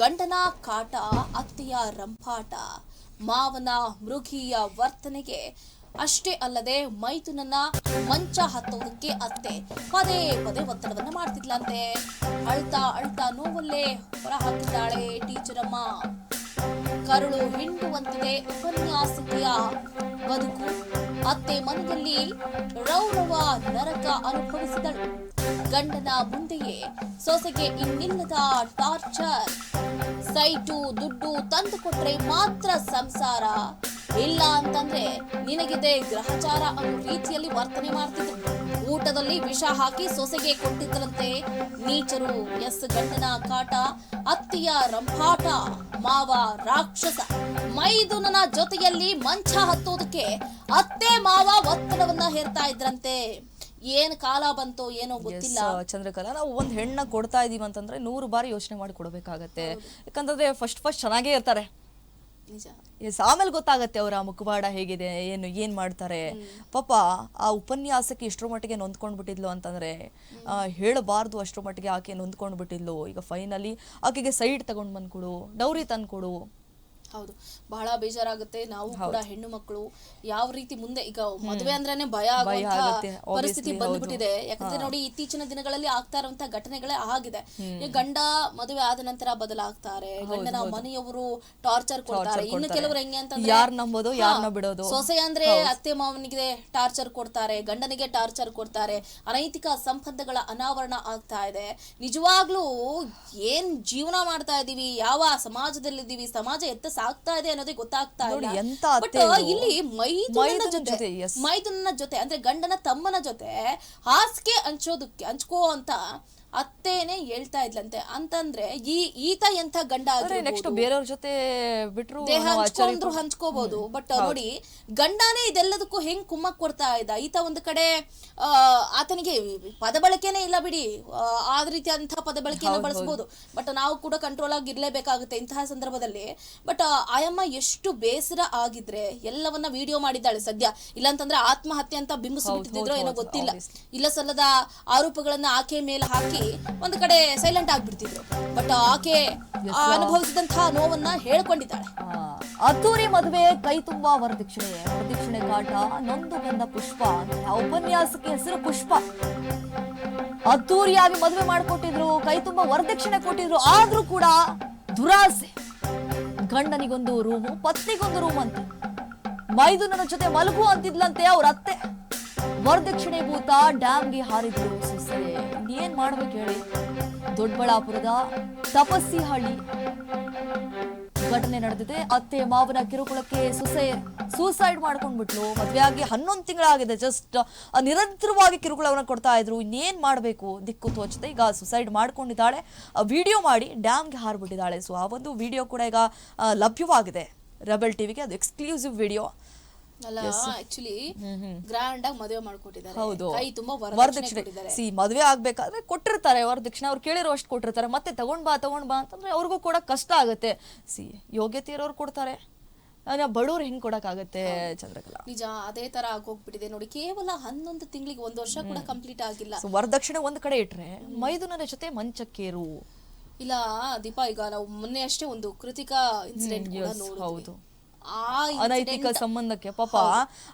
ಗಂಡನ ಕಾಟ, ಅತ್ತೆಯ ರಂಪಾಟ, ಮಾವನ ಮೃಗೀಯ ವರ್ತನೆಗೆ ಅಷ್ಟೇ ಅಲ್ಲದೆ ಮೈದುನನ್ನ ಮಂಚ ಹತ್ತೋದಕ್ಕೆ ಅತ್ತೆ ಪದೇ ಪದೇ ಒತ್ತಡವನ್ನ ಮಾಡ್ತಿದ್ಲಂತೆ. ಅಳ್ತಾ ಅಳ್ತಾ ನೋವಲ್ಲೇ ಹೊರ ಹಾಕಿದ್ದಾಳೆ ಟೀಚರ್ ಅಮ್ಮ. ಕರುಳು ಹಿಂಡುವಂತಿದೆ ಉಪನ್ಯಾಸಕಿಯ ಬದುಕು. ಅತ್ತೆ ಮನದಲ್ಲಿ ರೌರವ ನರಕ ಅನುಭವಿಸಿದಳು. ಗಂಡನ ಮುಂದೆಯೇ ಸೊಸೆಗೆ ಇನ್ನಿಲ್ಲದ ಟಾರ್ಚರ್. ಸೈಟು ದುಡ್ಡು ತಂದು ಕೊಟ್ರೆ ಮಾತ್ರ ಸಂಸಾರ, ಇಲ್ಲ ಅಂತಂದ್ರೆ ನಿನಗಿದೆ ಗ್ರಹಚಾರ ಅನ್ನೋ ರೀತಿಯಲ್ಲಿ ವರ್ತನೆ ಮಾಡ್ತಿದ್ರು. ಊಟದಲ್ಲಿ ವಿಷ ಹಾಕಿ ಸೊಸೆಗೆ ಕೊಟ್ಟಿದ್ದರಂತೆ ನೀಚರು. ಗಂಡನ ಕಾಟ, ಅತ್ತಿಯ ರಂಪಾಟ, ಮಾವ ರಾಕ್ಷಸ. ಮೈದುನನ ಜೊತೆಯಲ್ಲಿ ಮಂಚ ಹತ್ತೋದಕ್ಕೆ ಅತ್ತೆ ಮಾವ ಒತ್ತಡವನ್ನ ಹೇರ್ತಾ ಇದ್ರಂತೆ. ಏನ್ ಕಾಲ ಬಂತೋ ಏನೋ ಗೊತ್ತಿಲ್ಲ ಚಂದ್ರಕಲಾ. ನಾವು ಒಂದ್ ಹೆಣ್ಣ ಕೊಡ್ತಾ ಇದೀವಿ ಅಂತಂದ್ರೆ 100 ಬಾರಿ ಯೋಚನೆ ಮಾಡಿ ಕೊಡ್ಬೇಕಾಗತ್ತೆ. ಯಾಕಂತಂದ್ರೆ ಫಸ್ಟ್ ಚೆನ್ನಾಗೇ ಇರ್ತಾರೆ, ಆಮೇಲೆ ಗೊತ್ತಾಗತ್ತೆ ಅವರ ಮುಖವಾಡ ಹೇಗಿದೆ, ಏನ್ ಮಾಡ್ತಾರೆ. ಪಾಪ ಆ ಉಪನ್ಯಾಸಕ್ಕೆ ಇಷ್ಟರ ಮಟ್ಟಿಗೆ ನೊಂದ್ಕೊಂಡ್ಬಿಟ್ಟಿದ್ಲು ಅಂತಂದ್ರೆ ಹೇಳಬಾರ್ದು, ಅಷ್ಟರ ಮಟ್ಟಿಗೆ ಆಕೆ ನೊಂದ್ಕೊಂಡ್ಬಿಟ್ಟಿದ್ಲು. ಈಗ ಫೈನಲಿ ಆಕೆಗೆ ಸೈಡ್ ತಗೊಂಡ್ ಬಂದ್ಕೊಡು, ಡೌರಿ ತಂದ್ಕೊಡು. ಹೌದು, ಬಹಳ ಬೇಜಾರಾಗುತ್ತೆ. ನಾವು ಕೂಡ ಹೆಣ್ಣು ಮಕ್ಕಳು ಯಾವ ರೀತಿ ಮುಂದೆ ಈಗ ಮದುವೆ ಅಂದ್ರೇನೆ ಭಯ ಆಗುವಂತ ಪರಿಸ್ಥಿತಿ ಬಂದ್ಬಿಟ್ಟಿದೆ. ಯಾಕಂದ್ರೆ ನೋಡಿ, ಇತ್ತೀಚಿನ ದಿನಗಳಲ್ಲಿ ಆಗ್ತಾ ಇರುವಂತಹ ಘಟನೆಗಳೇ ಆಗಿದೆ. ಗಂಡ ಮದುವೆ ಆದ ನಂತರ ಬದಲಾಗ್ತಾರೆ, ಗಂಡನ ಮನೆಯವರು ಟಾರ್ಚರ್ ಕೊಡ್ತಾರೆ. ಇನ್ನು ಕೆಲವರು ಹೆಂಗೆ ಅಂತಂದ್ರೆ ಯಾರ್ ನಂಬೋದು ಯಾರನ್ನ ಬಿಡೋದು. ಸೊಸೆ ಅಂದ್ರೆ ಅತ್ತೆ ಮಾವನಿಗೆ ಟಾರ್ಚರ್ ಕೊಡ್ತಾರೆ, ಗಂಡನಿಗೆ ಟಾರ್ಚರ್ ಕೊಡ್ತಾರೆ. ಅನೈತಿಕ ಸಂಬಂಧಗಳ ಅನಾವರಣ ಆಗ್ತಾ ಇದೆ. ನಿಜವಾಗ್ಲೂ ಏನ್ ಜೀವನ ಮಾಡ್ತಾ ಇದೀವಿ, ಯಾವ ಸಮಾಜದಲ್ಲಿದ್ದೀವಿ, ಸಮಾಜ ಎತ್ತ ಸಾಗ್ತಾ ಇದೆ ಅನ್ನೋದೇ ಗೊತ್ತಾಗ್ತಾ ಇಲ್ಲ. ಬಟ್ ಇಲ್ಲಿ ಮೈದುನನ ಜೊತೆ ಅಂದ್ರೆ ಗಂಡನ ತಮ್ಮನ ಜೊತೆ ಹಾಸಿಗೆ ಹಂಚ್ಕೋ ಅಂತ ಅತ್ತೇನೆ ಹೇಳ್ತಾ ಇದ್ಲಂತೆ. ಅಂತಂದ್ರೆ ಈತ ಎಂತ ಗಂಡ ನೆಕ್ಸ್ಟ್ ಬೇರೆಯವ್ರ ಜೊತೆ ಬಿಟ್ರು ದೇಹ ಹಂಚ್ಕೋಬಹುದು. ಬಟ್ ನೋಡಿ, ಗಂಡನೇ ಇದೆಲ್ಲದಕ್ಕೂ ಹೆಂಗ್ ಕುಮ್ಮಕ್ ಕೊಡ್ತಾ ಇದ್ದ. ಈತ ಒಂದು ಕಡೆ ಆತನಿಗೆ ಪದ ಬಳಕೆನೇ ಇಲ್ಲ ಬಿಡಿ, ಆದ ರೀತಿಯಾದಂತಹ ಪದ ಬಳಕೆಯನ್ನು ಬಳಸಬಹುದು. ಬಟ್ ನಾವು ಕೂಡ ಕಂಟ್ರೋಲ್ ಆಗಿ ಇರ್ಲೇಬೇಕಾಗುತ್ತೆ ಇಂತಹ ಸಂದರ್ಭದಲ್ಲಿ. ಬಟ್ ಆಯಮ್ಮ ಎಷ್ಟು ಬೇಸರ ಆಗಿದ್ರೆ ಎಲ್ಲವನ್ನ ವಿಡಿಯೋ ಮಾಡಿದ್ದಾಳೆ ಸದ್ಯ. ಇಲ್ಲಾಂತಂದ್ರೆ ಆತ್ಮಹತ್ಯೆ ಅಂತ ಬಿಂಬಿಸ್ಬಿಟ್ಟಿದ್ರು ಏನೋ ಗೊತ್ತಿಲ್ಲ. ಇಲ್ಲ ಸಲ್ಲದ ಆರೋಪಗಳನ್ನ ಆಕೆ ಮೇಲೆ ಹಾಕಿ ಒಂದು ಕಡೆ ಸೈಲೆಂಟ್ ಆಗ್ಬಿಡ್ತಿದ್ರು. ಬಟ್ ಆಕೆ ಅನುಭವಿಸಿದಂತಹ ನೋವನ್ನ ಹೇಳ್ಕೊಂಡಿದ್ದಾಳೆ. ಅದ್ದೂರಿ ಮದುವೆ, ಕೈ ತುಂಬಾ ವರದಕ್ಷಿಣೆ ಕಾಟ, ನೊಂದು ಬಂದ ಪುಷ್ಪ. ಉಪನ್ಯಾಸಕ್ಕೆ ಹೆಸರು ಪುಷ್ಪ. ಅದ್ದೂರಿಯಾಗಿ ಮದುವೆ ಮಾಡ್ಕೊಟ್ಟಿದ್ರು, ಕೈ ತುಂಬಾ ವರದಕ್ಷಿಣೆ ಕೊಟ್ಟಿದ್ರು. ಆದ್ರೂ ಕೂಡ ದುರಾಸೆ. ಗಂಡನಿಗೊಂದು ರೂಮು, ಪತ್ನಿಗೊಂದು ರೂಮ್ ಅಂತ. ಮೈದುನನ ಜೊತೆ ಮಲಗು ಅಂತಿದ್ಲಂತೆ ಅವ್ರ ಅತ್ತೆ. ವರದಕ್ಷಿಣೆ ಭೂತ ಡ್ಯಾಮ್ಗೆ ಹಾರಿದ್ರು ಸೊಸೆ. ಏನ್ ಮಾಡ್ಬೇಕು ಹೇಳಿ. ದೊಡ್ಡಬಳ್ಳಾಪುರದ ತಪಸ್ಸಿಹಳ್ಳಿ ಘಟನೆ ನಡೆದಿದೆ. ಅತ್ತೆ ಮಾವನ ಕಿರುಕುಳಕ್ಕೆ ಸೊಸೆ ಸೂಸೈಡ್ ಮಾಡ್ಕೊಂಡ್ಬಿಟ್ಲು. ಮದ್ವೆ ಆಗಿ 11 ತಿಂಗಳಾಗಿದೆ. ಜಸ್ಟ್ ನಿರಂತರವಾಗಿ ಕಿರುಕುಳವನ್ನ ಕೊಡ್ತಾ ಇದ್ರು. ಇನ್ನೇನ್ ಮಾಡ್ಬೇಕು, ದಿಕ್ಕು ತೋಚತೆ. ಈಗ ಸುಸೈಡ್ ಮಾಡ್ಕೊಂಡಿದ್ದಾಳೆ. ವಿಡಿಯೋ ಮಾಡಿ ಡ್ಯಾಮ್ಗೆ ಹಾರ್ಬಿಟ್ಟಿದ್ದಾಳೆ. ಸೊ ಆ ಒಂದು ವಿಡಿಯೋ ಕೂಡ ಈಗ ಲಭ್ಯವಾಗಿದೆ ರೆಬೆಲ್ ಟಿವಿಗೆ. ಅದು ಎಕ್ಸ್ಕ್ಲೂಸಿವ್ ವಿಡಿಯೋ. ಆಕ್ಚುಲಿ ಗ್ರ್ಯಾಂಡ್ ಆಗಿ ಮದುವೆ ಮಾಡ್ಕೊಟ್ಟಿದ್ದಾರೆ. ಹೌದು, ಕೈ ತುಂಬಾ ವರದಕ್ಷಿಣೆ. ಮದುವೆ ಆಗ್ಬೇಕಾದ್ರೆ ಕೊಟ್ಟಿರ್ತಾರೆ ವರದಕ್ಷಿಣೆ, ಅವ್ರು ಕೇಳಿರೋ ಅಷ್ಟು ಕೊಟ್ಟಿರ್ತಾರೆ. ಮತ್ತೆ ತಗೊಂಡ್ ಬಾ ಅಂತಂದ್ರೆ ಅವ್ರಿಗೂ ಕೂಡ ಕಷ್ಟ ಆಗುತ್ತೆ. ಯೋಗ್ಯತೆ ಇರೋರು ಕೊಡ್ತಾರೆ, ಬಡವ್ರು ಹೆಂಗ್ ಕೊಡಕ್ ಆಗತ್ತೆ ಚಂದ್ರಕಲಾ. ನಿಜ, ಅದೇ ತರ ಆಗೋಗ್ಬಿಟ್ಟಿದೆ ನೋಡಿ. ಕೇವಲ 11 ತಿಂಗಳಿಗೆ 1 ವರ್ಷ ಕೂಡ ಕಂಪ್ಲೀಟ್ ಆಗಿಲ್ಲ. ವರದಕ್ಷಿಣೆ ಒಂದ್ ಕಡೆ ಇಟ್ರೆ ಮೈದುನರ ಜೊತೆ ಮಂಚಕ್ಕೇರು. ಇಲ್ಲ ದೀಪಾ, ಈಗ ನಾವು ಮೊನ್ನೆ ಅಷ್ಟೇ ಒಂದು ಕೃತಿಕಾ ಇನ್ಸಿಡೆಂಟ್ ಕೂಡ ನೋಡಿದ್ವಿ. ಅನೈತಿಕ ಸಂಬಂಧಕ್ಕೆ ಪಾಪ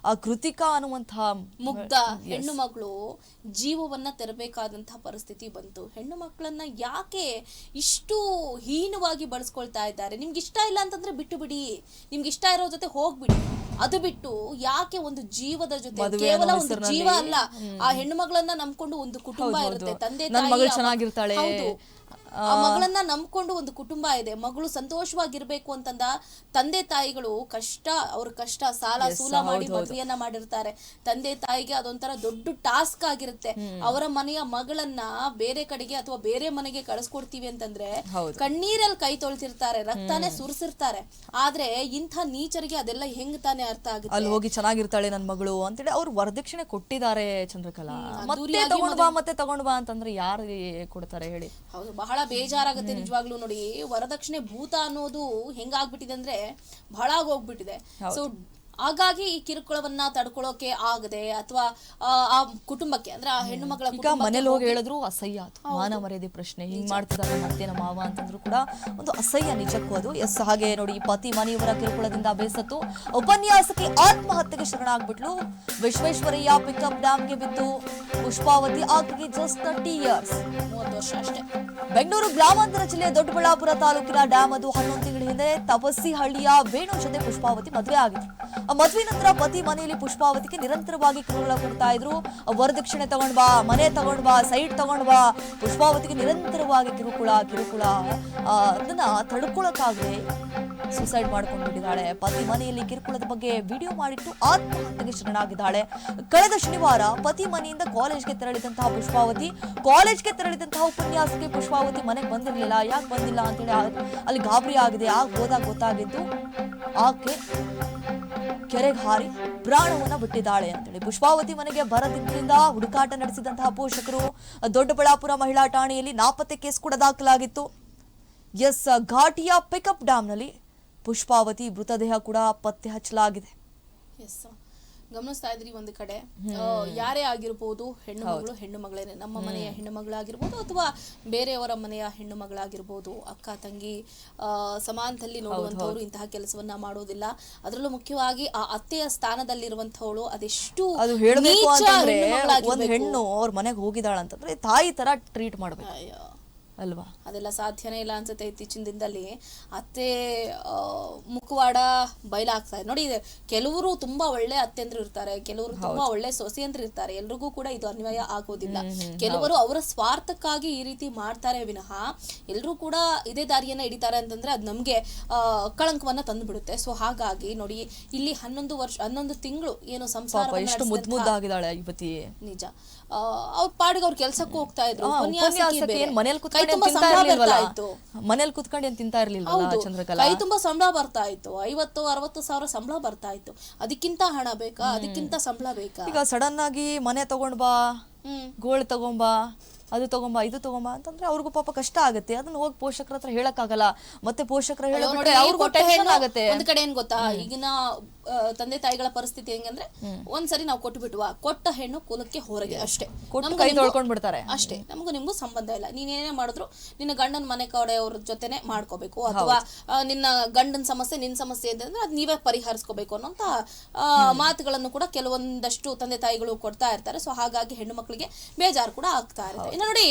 ಆ ಕೃತಿಕಾ ಅನ್ನುವಂತಹ ಮುಗ್ಧ ಹೆಣ್ಣು ಮಗಳು ಜೀವವನ್ನ ತೆರಬೇಕಾದಂತಹ ಪರಿಸ್ಥಿತಿ ಬಂತು. ಹೆಣ್ಣು ಮಕ್ಕಳನ್ನ ಯಾಕೆ ಇಷ್ಟು ಹೀನವಾಗಿ ಬಳಸ್ಕೊಳ್ತಾ ಇದ್ದಾರೆ? ನಿಮ್ಗೆ ಇಷ್ಟ ಇಲ್ಲ ಅಂತಂದ್ರೆ ಬಿಟ್ಟು ಬಿಡಿ, ನಿಮ್ಗೆ ಇಷ್ಟ ಇರೋ ಜೊತೆ ಹೋಗ್ಬಿಡಿ. ಅದು ಬಿಟ್ಟು ಯಾಕೆ ಒಂದು ಜೀವದ ಜೊತೆ, ಕೇವಲ ಒಂದು ಜೀವ ಅಲ್ಲ, ಆ ಹೆಣ್ಣು ಮಗಳನ್ನ ನಂಬ್ಕೊಂಡು ಒಂದು ಕುಟುಂಬ ಇರುತ್ತೆ, ತಂದೆ ತಾಯಿ. ಹೌದು, ಆ ಮಗಳನ್ನ ನಂಬ್ಕೊಂಡು ಒಂದು ಕುಟುಂಬ ಇದೆ. ಮಗಳು ಸಂತೋಷವಾಗಿರ್ಬೇಕು ಅಂತಂದ ತಂದೆ ತಾಯಿಗಳು ಅವ್ರ ಕಷ್ಟ ಸಾಲ ಸೂಲ ಮಾಡಿ ಮದುವೆಯನ್ನ ಮಾಡಿರ್ತಾರೆ. ತಂದೆ ತಾಯಿಗೆ ಅದೊಂಥರ ದೊಡ್ಡ ಟಾಸ್ಕ್ ಆಗಿರುತ್ತೆ. ಅವರ ಮನೆಯ ಮಗಳನ್ನ ಬೇರೆ ಕಡೆಗೆ ಅಥವಾ ಬೇರೆ ಮನೆಗೆ ಕಳಿಸ್ಕೊಡ್ತೀವಿ ಅಂತಂದ್ರೆ ಕಣ್ಣೀರಲ್ಲಿ ಕೈ ತೊಳ್ತಿರ್ತಾರೆ, ರಕ್ತಾನೆ ಸುರಿಸಿರ್ತಾರೆ. ಆದ್ರೆ ಇಂಥ ನೀಚರಿಗೆ ಅದೆಲ್ಲ ಹೆಂಗ್ ತಾನೇ ಅರ್ಥ ಆಗುತ್ತೆ? ಅಲ್ಲಿ ಹೋಗಿ ಚೆನ್ನಾಗಿರ್ತಾಳೆ ನನ್ ಮಗಳು ಅಂತೇಳಿ ಅವ್ರು ವರದಕ್ಷಿಣೆ ಕೊಟ್ಟಿದ್ದಾರೆ ಚಂದ್ರಕಲಾ. ಮತ್ತೆ ತಗೊಂಡ್ ಬಾ ಅಂತಂದ್ರೆ ಯಾರು ಕೊಡ್ತಾರೆ ಹೇಳಿ? ಹೌದು, ಬಹಳ ಬೇಜಾರಾಗುತ್ತೆ ನಿಜವಾಗ್ಲೂ. ನೋಡಿ, ವರದಕ್ಷಿಣೆ ಭೂತ ಅನ್ನೋದು ಹೆಂಗಾಗ್ಬಿಟ್ಟಿದೆ ಅಂದ್ರೆ ಬಹಳ ಹೋಗ್ಬಿಟ್ಟಿದೆ. ಸೊ ಹಾಗಾಗಿ ಈ ಕಿರುಕುಳವನ್ನ ತಡ್ಕೊಳ್ಳೋಕೆ ಆಗದೆ ಅಥವಾ ಆ ಕುಟುಂಬಕ್ಕೆ ಅಂದ್ರೆ ಆ ಹೆಣ್ಣು ಮಗಳ ಈಗ ಮನೇಲಿ ಹೋಗಿ ಹೇಳಿದ್ರು ಅಸಹ್ಯ ಅದು, ಮಾನ ಮರ್ಯಾದೆ ಪ್ರಶ್ನೆ. ಹಿಂಗ್ ಮಾಡ್ತಿದ್ದಾರೆ ಮತ್ತೆ ನಮ್ಮ ಮಾವ ಅಂತಂದ್ರು ಕೂಡ ಒಂದು ಅಸಹ್ಯ ನಿಜಕ್ಕೂ ಅದು. ಎಸ್, ಹಾಗೆ ನೋಡಿ ಪತಿ ಮನೆಯವರ ಕಿರುಕುಳದಿಂದ ಬೇಸತ್ತು ಉಪನ್ಯಾಸಕಿ ಆತ್ಮಹತ್ಯೆಗೆ ಶರಣಾಗ್ಬಿಟ್ಲು. ವಿಶ್ವೇಶ್ವರಯ್ಯ ಪಿಕಪ್ ಡ್ಯಾಮ್ಗೆ ಬಿದ್ದು ಪುಷ್ಪಾವತಿ, ಆಕೆಗೆ ಜಸ್ಟ್ 30 ಇಯರ್ಸ್, 30 ವರ್ಷ ಅಷ್ಟೇ. ಬೆಂಗಳೂರು ಗ್ರಾಮಾಂತರ ಜಿಲ್ಲೆಯ ದೊಡ್ಡಬಳ್ಳಾಪುರ ತಾಲೂಕಿನ ಡ್ಯಾಮ್ ಅದು 11 ತಿಂಗಳ ಹಿಂದೆ ತಪಸ್ಸಿಹಳ್ಳಿಯ ವೇಣು ಜೊತೆ ಪುಷ್ಪಾವತಿ ಮದುವೆ ಆಗಿದ್ರು. ಆ ಮದುವೆ ನಂತರ ಪತಿ ಮನೆಯಲ್ಲಿ ಪುಷ್ಪಾವತಿಗೆ ನಿರಂತರವಾಗಿ ಕಿರುಕುಳ ಕೊಡ್ತಾ ಇದ್ರು. ವರದಕ್ಷಿಣೆ ತಗೊಂಡ್ ಬಾ, ಮನೆ ತಗೊಂಡ್ ಬಾ, ಸೈಟ್ ತಗೊಂಡ್ ಬಾ, ಪುಷ್ಪಾವತಿಗೆ ನಿರಂತರವಾಗಿ ಕಿರುಕುಳ ಅದನ್ನ ತಡ್ಕೊಳಕ್ಕಾಗದೆ ಸೂಸೈಡ್ ಮಾಡ್ಕೊಂಡು ಬಿಟ್ಟಿದ್ದಾಳೆ. ಪತಿ ಮನೆಯಲ್ಲಿ ಕಿರುಕುಳದ ಬಗ್ಗೆ ವಿಡಿಯೋ ಮಾಡಿಟ್ಟು ಆತ್ಮಹತ್ಯೆಗೆ ಶರಣಾಗಿದ್ದಾಳೆ. ಕಳೆದ ಶನಿವಾರ ಪತಿ ಮನೆಯಿಂದ ಕಾಲೇಜ್ಗೆ ತೆರಳಿದಂತಹ ಪುಷ್ಪಾವತಿ, ಕಾಲೇಜ್ಗೆ ತೆರಳಿದಂತಹ ಉಪನ್ಯಾಸಕಿ ಪುಷ್ಪಾವತಿ ಮನೆಗೆ ಬಂದಿರಲಿಲ್ಲ. ಯಾಕೆ ಬಂದಿಲ್ಲ ಅಂತೇಳಿ ಅಲ್ಲಿ ಗಾಬರಿ ಆಗಿದೆ. ಹೋದಾಗ ಗೊತ್ತಾಗಿದ್ದು ಆಕೆ ಕೆರೆಗೆ ಹಾರಿ ಪ್ರಾಣವನ್ನ ಬಿಟ್ಟಿದ್ದಾಳೆ ಅಂತೇಳಿ. ಪುಷ್ಪಾವತಿ ಮನೆಗೆ ಬರದಿದ್ದರಿಂದ ಹುಡುಕಾಟ ನಡೆಸಿದಂತಹ ಪೋಷಕರು ದೊಡ್ಡಬಳ್ಳಾಪುರ ಮಹಿಳಾ ಠಾಣೆಯಲ್ಲಿ ನಾಪತ್ತೆ ಕೇಸ್ ಕೂಡ ದಾಖಲಾಗಿತ್ತು. ಎಸ್, ಘಾಟಿಯ ಪಿಕಪ್ ಡ್ಯಾಮ್ನಲ್ಲಿ ಪುಷ್ಪಾವತಿ ಮೃತದೇಹ ಕೂಡ ಪತ್ತೆ ಹಚ್ಚಲಾಗಿದೆ. ಎಸ್, ಗಮನಿಸ್ತಾ ಇದ್ರಿ ಒಂದು ಕಡೆ ಯಾರೇ ಆಗಿರ್ಬೋದು, ಹೆಣ್ಣು ಮಗಳು ಹೆಣ್ಣು ಮಗಳೇನೆ, ನಮ್ಮ ಮನೆಯ ಹೆಣ್ಣು ಮಗಳಾಗಿರ್ಬೋದು ಅಥವಾ ಬೇರೆಯವರ ಮನೆಯ ಹೆಣ್ಣು ಮಗಳಾಗಿರ್ಬೋದು, ಅಕ್ಕ ತಂಗಿ ಸಮಾನದಲ್ಲಿ ನೋಡುವಂಥವ್ರು ಇಂತಹ ಕೆಲಸವನ್ನ ಮಾಡೋದಿಲ್ಲ. ಅದರಲ್ಲೂ ಮುಖ್ಯವಾಗಿ ಆ ಅತ್ತೆಯ ಸ್ಥಾನದಲ್ಲಿರುವಂಥವಳು ಅದೆಷ್ಟು ಅದು ಹೇಳಬೇಕು ಅಂತಂದ್ರೆ ಒಂದು ಹೆಣ್ಣು ಅವ್ರ ಮನೆಗೆ ಹೋಗಿದಾಳಂತಂದ್ರೆ ತಾಯಿ ತರ ಟ್ರೀಟ್ ಮಾಡ್ಬೇಕು ಅಲ್ವಾ? ಅದೆಲ್ಲ ಸಾಧ್ಯನೇ ಇಲ್ಲ ಅನ್ಸುತ್ತೆ. ಇತ್ತೀಚಿನ ದಿನದಲ್ಲಿ ಅತ್ತೆ ಮುಖವಾಡ ಬಯಲಾಗ್ತಾ ಇದೆ ನೋಡಿ. ಕೆಲವರು ತುಂಬಾ ಒಳ್ಳೆ ಅತ್ತೆಂದ್ರು ಇರ್ತಾರೆ, ಕೆಲವರು ತುಂಬಾ ಒಳ್ಳೆ ಸೊಸೆಯಂದ್ರು ಇರ್ತಾರೆ. ಎಲ್ರಿಗೂ ಕೂಡ ಇದು ಅನ್ವಯ ಆಗೋದಿಲ್ಲ. ಕೆಲವರು ಅವರ ಸ್ವಾರ್ಥಕ್ಕಾಗಿ ಈ ರೀತಿ ಮಾಡ್ತಾರೆ ವಿನಃ ಎಲ್ರೂ ಕೂಡ ಇದೇ ದಾರಿಯನ್ನ ಹಿಡಿತಾರೆ ಅಂತಂದ್ರೆ ಅದು ನಮ್ಗೆ ಕಳಂಕವನ್ನ ತಂದು ಬಿಡುತ್ತೆ. ಸೊ ಹಾಗಾಗಿ ನೋಡಿ, ಇಲ್ಲಿ 11 ತಿಂಗಳು ಏನು ಸಂಸಾರ ಮುದ್ದಾಗಿದ್ದಾಳೆ ಯುವತಿ. ನಿಜ, ಅವ್ರ ಪಾಡಿಗೆ ಅವ್ರ ಕೆಲ್ಸಕ್ಕೂ ಹೋಗ್ತಾ ಇದ್ರು. ಮನೇಲಿ ಕುತ್ಕೊಂಡು ಏನ್ ತಿಂತಾ ಇರ್ಲಿಲ್ಲ ಚಂದ್ರಕಲಾ. ಕೈ ತುಂಬಾ ಸಂಬಳ ಬರ್ತಾ ಇತ್ತು, 50-60 ಸಾವಿರ ಸಂಬಳ ಬರ್ತಾ ಇತ್ತು. ಅದಕ್ಕಿಂತ ಹಣ ಬೇಕಾ, ಅದಕ್ಕಿಂತ ಸಂಬಳ ಬೇಕಾ? ಈಗ ಸಡನ್ ಆಗಿ ಮನೆ ತಗೊಂಡ್ ಬಾ, ಗೋಲ್ಡ್ ತಗೊಂಬಾ, ಅದು ತಗೊಂಬ, ಇದು ತಗೊಂಬ ಅಂತಂದ್ರೆ ಅವ್ರಿಗೂ ಪಾಪ ಕಷ್ಟ ಆಗುತ್ತೆ. ಅದನ್ನ ಹೋಗಿ ಪೋಷಕರ ಹತ್ರ ಹೇಳಕ್ಕಾಗಲ್ಲ. ಮತ್ತೆ ಪೋಷಕರ ಹೇಳಿದ್ರೆ ಅವ್ರಿಗೂ ಟೆನ್ಷನ್ ಆಗುತ್ತೆ. ಒಂದ್ ಕಡೆ ಏನ್ ಗೊತ್ತಾ, ಈಗಿನ ತಂದೆ ತಾಯಿಗಳ ಪರಿಸ್ಥಿತಿ ಹೆಂಗಂದ್ರೆ ಒಂದ್ಸರಿ ನಾವು ಕೊಟ್ಟ ಹೆಣ್ಣು ಕುಲಕ್ಕೆ ಹೊರಗೆ ಅಷ್ಟೇ, ಕೈ ತೊಳ್ಕೊಂಡ್ ಬಿಡ್ತಾರೆ ಅಷ್ಟೇ. ನಮಗೂ ನಿಮ್ಗೂ ಸಂಬಂಧ ಇಲ್ಲ. ನೀನೇನೇ ಮಾಡಿದ್ರು ನಿನ್ನ ಗಂಡನ ಮನೆ ಕಡೆಯವ್ರ ಜೊತೆನೆ ಮಾಡ್ಕೋಬೇಕು, ಅಥವಾ ನಿನ್ನ ಗಂಡನ ಸಮಸ್ಯೆ ನಿನ್ ಸಮಸ್ಯೆ ಅಂತಂದ್ರೆ ಅದ್ ನೀವೇ ಪರಿಹರಿಸ್ಕೋಬೇಕು ಅನ್ನೋಂತ ಮಾತುಗಳನ್ನು ಕೂಡ ಕೆಲವೊಂದಷ್ಟು ತಂದೆ ತಾಯಿಗಳು ಕೊಡ್ತಾ ಇರ್ತಾರೆ. ಸೊ ಹಾಗಾಗಿ ಹೆಣ್ಣು ಮಕ್ಕಳಿಗೆ ಬೇಜಾರು ಕೂಡ ಆಗ್ತಾ ಇರುತ್ತೆ. ಇನ್ನು ನೋಡಿ,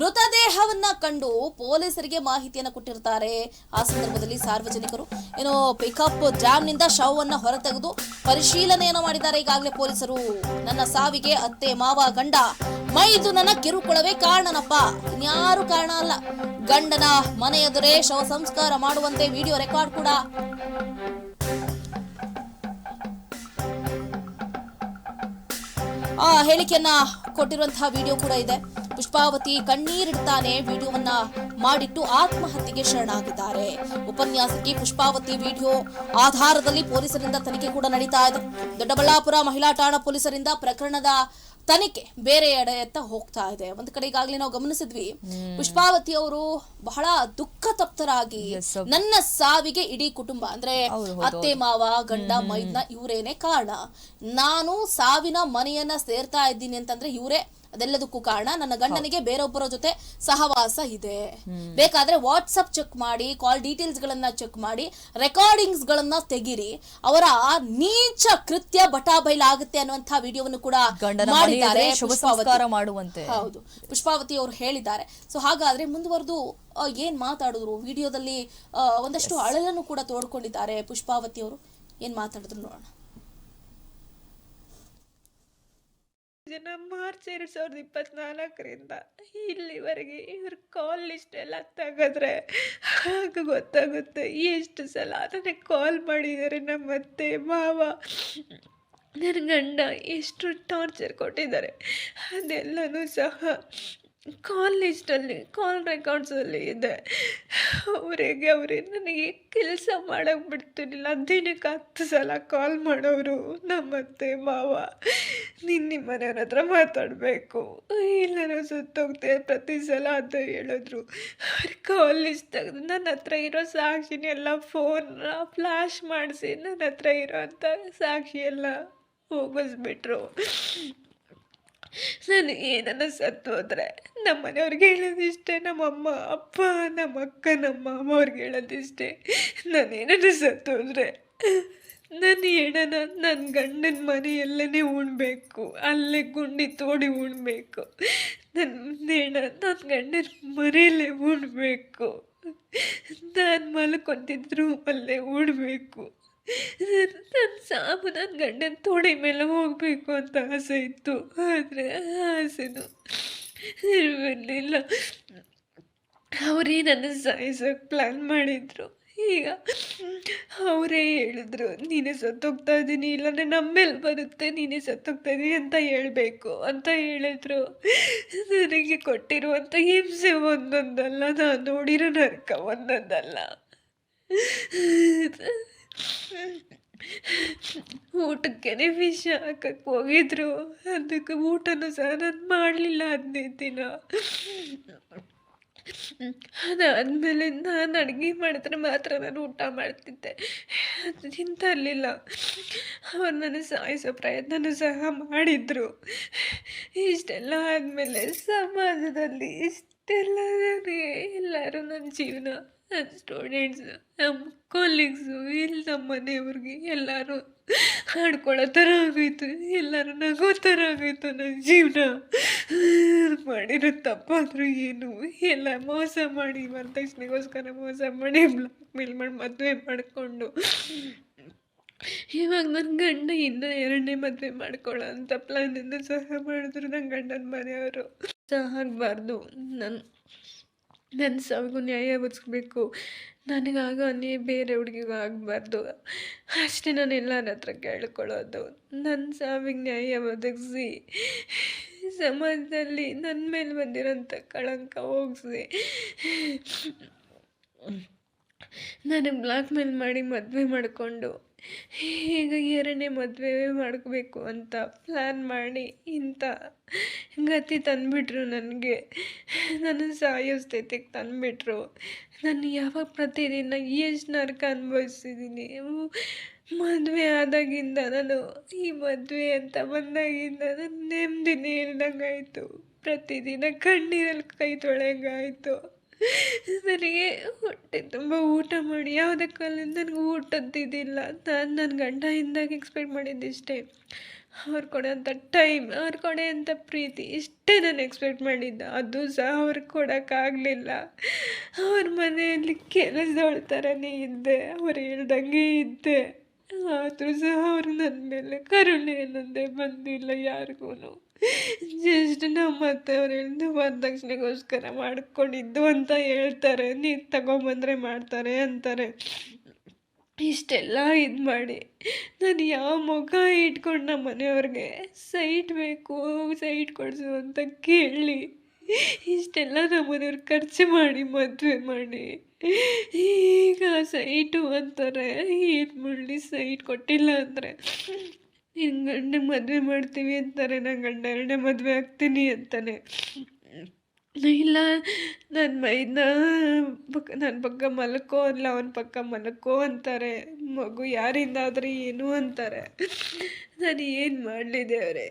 ಮೃತದೇಹವನ್ನ ಕಂಡು ಪೊಲೀಸರಿಗೆ ಮಾಹಿತಿಯನ್ನ ಕೊಟ್ಟಿರ್ತಾರೆ. ಆ ಸಂದರ್ಭದಲ್ಲಿ ಸಾರ್ವಜನಿಕರು ಏನೋ ಪಿಕಪ್ ಡ್ಯಾಮ್ ನಿಂದ ಶವವನ್ನ ಹೊರತೆಗೆದು ಪರಿಶೀಲನೆಯನ್ನ ಮಾಡಿದ್ದಾರೆ. ಈಗಾಗಲೇ ಪೊಲೀಸರು ನನ್ನ ಸಾವಿಗೆ ಅತ್ತೆ ಮಾವ ಗಂಡ ಮೈದುನನ ಕಿರುಕುಳವೇ ಕಾರಣನಪ್ಪ, ಇನ್ಯಾರು ಕಾರಣ ಅಲ್ಲ, ಗಂಡನ ಮನೆ ಎದುರೇ ಶವ ಸಂಸ್ಕಾರ ಮಾಡುವಂತೆ ವಿಡಿಯೋ ರೆಕಾರ್ಡ್ ಕೂಡ ಹೇಳಿಕೆಯನ್ನ ಕೊಟ್ಟಿರುವಂತಹ ವಿಡಿಯೋ ಕೂಡ ಇದೆ. ಪುಷ್ಪಾವತಿ ಕಣ್ಣೀರಿಡ್ತಾನೆ ವಿಡಿಯೋವನ್ನ ಮಾಡಿಟ್ಟು ಆತ್ಮಹತ್ಯೆಗೆ ಶರಣಾಗಿದ್ದಾರೆ. ಉಪನ್ಯಾಸಕಿ ಪುಷ್ಪಾವತಿ ವಿಡಿಯೋ ಆಧಾರದಲ್ಲಿ ಪೊಲೀಸರಿಂದ ತನಿಖೆ ಕೂಡ ನಡೀತಾ ಇದೆ. ದೊಡ್ಡಬಳ್ಳಾಪುರ ಮಹಿಳಾ ಠಾಣಾ ಪೊಲೀಸರಿಂದ ಪ್ರಕರಣದ ತನಿಖೆ ಬೇರೆ ಎಡೆಯತ್ತ ಹೋಗ್ತಾ ಇದೆ. ಒಂದ್ ಕಡೆ ಈಗಾಗಲೇ ನಾವು ಗಮನಿಸಿದ್ವಿ, ಪುಷ್ಪಾವತಿ ಅವರು ಬಹಳ ದುಃಖ ತಪ್ತರಾಗಿ ನನ್ನ ಸಾವಿಗೆ ಇಡೀ ಕುಟುಂಬ ಅಂದ್ರೆ ಅತ್ತೆ ಮಾವ ಗಂಡ ಮೈದ್ನ ಇವರೇನೆ ಕಾರಣ, ನಾನು ಸಾವಿನ ಮನೆಯನ್ನ ಸೇರ್ತಾ ಇದ್ದೀನಿ ಅಂತಂದ್ರೆ ಇವರೇ ಅದೆಲ್ಲದಕ್ಕೂ ಕಾರಣ. ನನ್ನ ಗಂಡನಿಗೆ ಬೇರೊಬ್ಬರ ಜೊತೆ ಸಹವಾಸ ಇದೆ, ಬೇಕಾದ್ರೆ ವಾಟ್ಸಪ್ ಚೆಕ್ ಮಾಡಿ, ಕಾಲ್ ಡೀಟೇಲ್ಸ್ ಗಳನ್ನ ಚೆಕ್ ಮಾಡಿ, ರೆಕಾರ್ಡಿಂಗ್ಸ್ ಗಳನ್ನ ತೆಗಿರಿ, ಅವರ ನೀಚ ಕೃತ್ಯ ಬಟಾಬೈಲಾಗುತ್ತೆ ಅನ್ನುವಂತಹ ವಿಡಿಯೋವನ್ನು ಕೂಡ ಮಾಡಿದ್ದಾರೆ. ಹೌದು, ಪುಷ್ಪಾವತಿ ಅವರು ಹೇಳಿದ್ದಾರೆ. ಸೊ ಹಾಗಾದ್ರೆ ಮುಂದುವರೆದು ಏನ್ ಮಾತಾಡಿದ್ರು ವಿಡಿಯೋದಲ್ಲಿ, ಒಂದಷ್ಟು ಅಳಲನ್ನು ಕೂಡ ತೋಡ್ಕೊಂಡಿದ್ದಾರೆ ಪುಷ್ಪಾವತಿ ಅವರು. ಏನ್ ಮಾತಾಡಿದ್ರು ನೋಡೋಣ. ಮಾರ್ಚ್ 2024ರಿಂದ ಇಲ್ಲಿವರೆಗೆ ಇವ್ರ ಕಾಲ್ ಲಿಸ್ಟ್ ಎಲ್ಲ ತೆಗೆದ್ರೆ ಆಗ ಗೊತ್ತಾಗುತ್ತೆ ಎಷ್ಟು ಸಲ ನನಗೆ ಕಾಲ್ ಮಾಡಿದ್ದಾರೆ ನಮ್ಮ ಅತ್ತೆ ಮಾವ, ನನ್ನ ಗಂಡ ಎಷ್ಟು ಟಾರ್ಚರ್ ಕೊಟ್ಟಿದ್ದಾರೆ. ಅದೆಲ್ಲನೂ ಸಹ ಕಾಲ್ ಲಿಸ್ಟಲ್ಲಿ, ಕಾಲ್ ರೆಕಾರ್ಡ್ಸಲ್ಲಿ ಇದೆ. ಅವರೇ ನನಗೆ ಕೆಲಸ ಮಾಡೋಕ್ಕೆ ಬಿಡ್ತಿರ್ಲಿಲ್ಲ. ದಿನಕ್ಕೆ 10 ಸಲ ಕಾಲ್ ಮಾಡೋರು ನಮ್ಮತ್ತೆ ಮಾವ. ನಿಮ್ಮ ಮನೆಯವ್ರ ಹತ್ರ ಮಾತಾಡಬೇಕು, ಇಲ್ಲ ನಾವು ಸುತ್ತೋಗ್ತೇವೆ ಪ್ರತಿ ಸಲ ಅಂತ ಹೇಳಿದ್ರು. ಅವ್ರ ಕಾಲ್ ಲಿಸ್ಟ್ ತೆಗೆದು ನನ್ನ ಹತ್ರ ಇರೋ ಸಾಕ್ಷಿನೆಲ್ಲ ಫೋನ್ ಫ್ಲ್ಯಾಶ್ ಮಾಡಿಸಿ ನನ್ನ ಹತ್ರ ಇರೋಂಥ ಸಾಕ್ಷಿ ಎಲ್ಲ ಹೋಗಿಸ್ಬಿಟ್ರು. ನಾನು ಏನನ್ನ ಸತ್ತು ಹೋದ್ರೆ ನಮ್ಮ ಮನೆಯವ್ರಿಗೆ ಹೇಳೋದಿಷ್ಟೇ, ನಮ್ಮಮ್ಮ ಅಪ್ಪ ನಮ್ಮ ಅಕ್ಕ ನಮ್ಮ ಮಾಮ ಅವ್ರಿಗೆ ಹೇಳೋದಿಷ್ಟೇ, ನಾನೇನನ್ನ ಸತ್ತು ಹೋದ್ರೆ ನನ್ನ ಹೆಣನ ನನ್ನ ಗಂಡನ ಮನೆಯಲ್ಲೇ ಉಣ್ಬೇಕು, ಅಲ್ಲೇ ಗುಂಡಿ ತೋಡಿ ಉಣ್ಬೇಕು, ನನ್ನ ಹೆಣ ನನ್ನ ಗಂಡನ ಮನೆಯಲ್ಲೇ ಉಣ್ಬೇಕು, ನಾನು ಮಲ್ಕೊಂತಿದ್ದ ರೂಮಲ್ಲೇ ಉಣ್ಬೇಕು, ನನ್ನ ಸಾವು ನನ್ನ ಗಂಡನ ತೋಡೆ ಮೇಲೆ ಹೋಗಬೇಕು ಅಂತ ಆಸೆ ಇತ್ತು. ಆದರೆ ಆಸೆನೂ ಇರಲಿಲ್ಲ. ಅವರೇ ನನ್ನ ಸಾಯಿಸೋಕೆ ಪ್ಲ್ಯಾನ್ ಮಾಡಿದರು. ಈಗ ಅವರೇ ಹೇಳಿದ್ರು, ನೀನೇ ಸತ್ತೋಗ್ತಾ ಇದ್ದೀನಿ, ಇಲ್ಲಾಂದರೆ ನಮ್ಮ ಮೇಲೆ ಬರುತ್ತೆ, ನೀನೇ ಸತ್ತೋಗ್ತಾ ಇದ್ದೀನಿ ಅಂತ ಹೇಳಬೇಕು ಅಂತ ಹೇಳಿದ್ರು. ನನಗೆ ಕೊಟ್ಟಿರುವಂಥ ಹಿಂಸೆ ಒಂದೊಂದಲ್ಲ, ನಾನು ನೋಡಿರೋ ನರಕ ಒಂದೊಂದಲ್ಲ. ಊಟಕ್ಕೇ ವಿಷ ಹಾಕಕ್ಕೆ ಹೋಗಿದ್ರು, ಅದಕ್ಕೆ ಊಟನೂ ಸಹ ನಾನು ಮಾಡಲಿಲ್ಲ 15 ದಿನ. ಅದಾದಮೇಲೆ ನಾನು ಅಡುಗೆ ಮಾಡಿದ್ರೆ ಮಾತ್ರ ನಾನು ಊಟ ಮಾಡ್ತಿದ್ದೆ, ಅದು ತಿಂತಿರಲಿಲ್ಲ. ಅವ್ರು ನನ್ನ ಸಾಯಿಸೋ ಪ್ರಯತ್ನನೂ ಸಹ ಮಾಡಿದರು. ಇಷ್ಟೆಲ್ಲ ಆದಮೇಲೆ ಸಮಾಜದಲ್ಲಿ ಇಷ್ಟೆಲ್ಲ ಎಲ್ಲರೂ ನನ್ನ ಜೀವನ, ನನ್ನ ಸ್ಟೂಡೆಂಟ್ಸು, ನಮ್ಮ ಕೊಲೀಗ್ಸು, ಇಲ್ಲಿ ನಮ್ಮ ಮನೆಯವ್ರಿಗೆ ಎಲ್ಲರೂ ಆಡ್ಕೊಳ್ಳೋ ಥರ ಆಗೋಯ್ತು, ಎಲ್ಲರೂ ನಗೋ ಥರ ಆಗೋಯ್ತು ನನ್ನ ಜೀವನ. ಮಾಡಿರೋ ತಪ್ಪಾದರೂ ಏನು, ಎಲ್ಲ ಮೋಸ ಮಾಡಿ ವರದಕ್ಷಿಣೆಗೋಸ್ಕರ ಮೋಸ ಮಾಡಿ ಬ್ಲಾಕ್ ಮೇಲ್ ಮಾಡಿ ಮದುವೆ ಮಾಡಿಕೊಂಡು ಇವಾಗ ನನ್ನ ಗಂಡ ಇನ್ನೂ 2ನೇ ಮದುವೆ ಮಾಡ್ಕೊಳ್ಳೋ ಅಂಥ ಪ್ಲ್ಯಾನನ್ನು ಸಹ ಮಾಡಿದ್ರು ನನ್ನ ಗಂಡನ ಮನೆಯವರು. ಸಹ ಆಗಬಾರ್ದು, ನನ್ನ ಸಾವಿಗೂ ನ್ಯಾಯ ಒದಗಿಸ್ಬೇಕು, ನನಗಾಗೋ ಅನ್ಯಾಯ ಬೇರೆ ಹುಡುಗಿಗೂ ಆಗಬಾರ್ದು, ಅಷ್ಟೇ ನಾನು ಎಲ್ಲರ ಹತ್ರ ಕೇಳ್ಕೊಳ್ಳೋದು. ನನ್ನ ಸಾವಿಗೆ ನ್ಯಾಯ ಒದಗಿಸಿ ಸಮಾಜದಲ್ಲಿ ನನ್ನ ಮೇಲೆ ಬಂದಿರೋಂಥ ಕಳಂಕ ಹೋಗಿಸಿ ನನಗೆ ಬ್ಲಾಕ್ ಮೇಲ್ ಮಾಡಿ ಮದುವೆ ಮಾಡಿಕೊಂಡು ಈಗ 2ನೇ ಮದುವೆ ಮಾಡಬೇಕು ಅಂತ ಪ್ಲ್ಯಾನ್ ಮಾಡಿ ಇಂಥ ಗತಿ ತಂದುಬಿಟ್ರು. ನನಗೆ ನನ್ನ ಸಾಯೋ ಸ್ಥಿತಿಗೆ ತಂದುಬಿಟ್ರು. ನಾನು ಯಾವಾಗ ಪ್ರತಿದಿನ ಎಷ್ಟು ನರಕ ಅನುಭವಿಸಿದ್ದೀನಿ. ಮದುವೆ ಆದಾಗಿಂದ ನಾನು ಈ ಮದುವೆ ಅಂತ ಬಂದಾಗಿಂದ ನನ್ನ ನೆಮ್ಮದಿನೇ ಇಲ್ದಂಗಾಯಿತು. ಪ್ರತಿದಿನ ಕಣ್ಣೀರಲ್ಲಿ ಕೈ ತೊಳೆಯಂಗಾಯಿತು. ನನಗೆ ಹೊಟ್ಟೆ ತುಂಬ ಊಟ ಮಾಡಿ ಯಾವುದೇ ಕಾಲದಿಂದ ನನಗೆ ಊಟದ್ದಿದ್ದಿಲ್ಲ. ನಾನು ನನ್ನ ಗಂಡ ಇಂದಾಗ ಎಕ್ಸ್ಪೆಕ್ಟ್ ಮಾಡಿದ್ದಿಷ್ಟೇ, ಅವ್ರು ಕೊಡೋಂಥ ಟೈಮ್, ಅವ್ರು ಕೊಡೋಂಥ ಪ್ರೀತಿ, ಇಷ್ಟೇ ನಾನು ಎಕ್ಸ್ಪೆಕ್ಟ್ ಮಾಡಿದ್ದೆ. ಅದು ಸಹ ಅವ್ರಿಗೆ ಕೊಡೋಕ್ಕಾಗಲಿಲ್ಲ. ಅವ್ರ ಮನೆಯಲ್ಲಿ ಕೆಲಸದವಳ ಥರನೇ ಇದ್ದೆ, ಅವ್ರು ಹೇಳ್ದಂಗೆ ಇದ್ದೆ. ಆದರೂ ಸಹ ಅವ್ರಿಗೆ ನನ್ನ ಮೇಲೆ ಕರುಣೆ ಅನ್ನೋದೇ ಬಂದಿಲ್ಲ ಯಾರಿಗೂ. ಜಸ್ಟ್ ನಮ್ಮ ಅತ್ತೆಯವ್ರು ಹೇಳಿದ್ದು ವರದಕ್ಷಿಣೆಗೋಸ್ಕರ ಮಾಡ್ಕೊಂಡಿದ್ದು ಅಂತ ಹೇಳ್ತಾರೆ, ನೀನು ತಗೊಂಬಂದರೆ ಮಾಡ್ತಾರೆ ಅಂತಾರೆ. ಇಷ್ಟೆಲ್ಲ ಇದು ಮಾಡಿ ನಾನು ಯಾವ ಮುಖ ಇಟ್ಕೊಂಡು ನಮ್ಮ ಮನೆಯವ್ರಿಗೆ ಸೈಟ್ ಬೇಕು, ಸೈಟ್ ಕೊಡಿಸು ಅಂತ ಕೇಳಿ ಇಷ್ಟೆಲ್ಲ ನಮ್ಮ ಮನೆಯವ್ರು ಖರ್ಚು ಮಾಡಿ ಮದುವೆ ಮಾಡಿ ಈಗ ಸೈಟು ಅಂತಾರೆ. ಏನು ಮಾಡಲಿ, ಸೈಟ್ ಕೊಟ್ಟಿಲ್ಲ ಅಂದರೆ ನಿನ್ನ ಗಂಡ ಮದುವೆ ಮಾಡ್ತೀವಿ ಅಂತಾರೆ, ನನ್ನ ಗಂಡ 2ನೇ ಮದುವೆ ಆಗ್ತೀನಿ ಅಂತಾನೆ. ಇಲ್ಲ ನನ್ನ ಪಕ್ಕ ಮಲ್ಕೋ, ಇಲ್ಲ ಅವನ ಪಕ್ಕ ಮಲ್ಕೋ ಅಂತಾರೆ. ಮಗು ಯಾರಿಂದ ಆದರೆ ಏನು ಅಂತಾರೆ. ನಾನು ಏನು ಮಾಡಲಿ ದೇವರೇ?